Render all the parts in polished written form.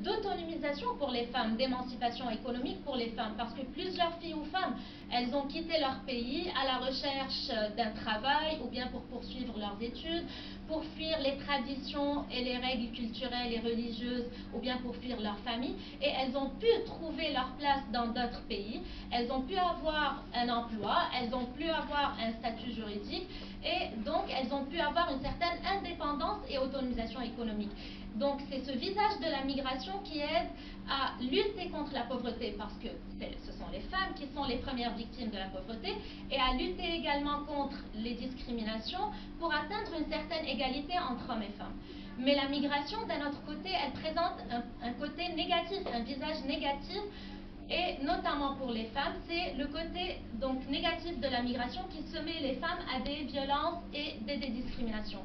d'autonomisation pour les femmes, d'émancipation économique pour les femmes, parce que plusieurs filles ou femmes, elles ont quitté leur pays à la recherche d'un travail ou bien pour poursuivre leurs études, pour fuir les traditions et les règles culturelles et religieuses ou bien pour fuir leur famille, et elles ont pu trouver leur place dans d'autres pays, elles ont pu avoir un emploi, elles ont pu avoir un statut juridique et donc elles ont pu avoir une certaine indépendance et autonomisation économique. Donc c'est ce visage de la migration qui aide à lutter contre la pauvreté, parce que ce sont les femmes qui sont les premières victimes de la pauvreté, et à lutter également contre les discriminations pour atteindre une certaine égalité entre hommes et femmes. Mais la migration, d'un autre côté, elle présente un côté négatif, un visage négatif, et notamment pour les femmes, c'est le côté donc négatif de la migration qui soumet les femmes à des violences et des discriminations.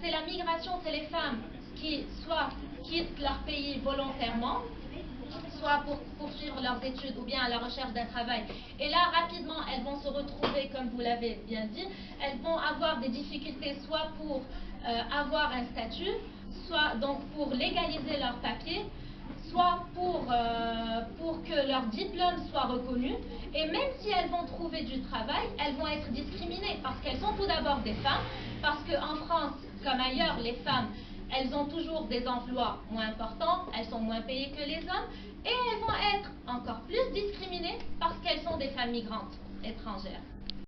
C'est la migration, c'est les femmes qui soit quittent leur pays volontairement, soit pour poursuivre leurs études ou bien à la recherche d'un travail. Et là, rapidement, elles vont se retrouver, comme vous l'avez bien dit, elles vont avoir des difficultés soit pour avoir un statut, soit donc pour légaliser leurs papiers, soit pour que leur diplôme soit reconnu. Et même si elles vont trouver du travail, elles vont être discriminées parce qu'elles sont tout d'abord des femmes, parce qu'en France, comme ailleurs, les femmes, elles ont toujours des emplois moins importants, elles sont moins payées que les hommes, et elles vont être encore plus discriminées parce qu'elles sont des femmes migrantes étrangères.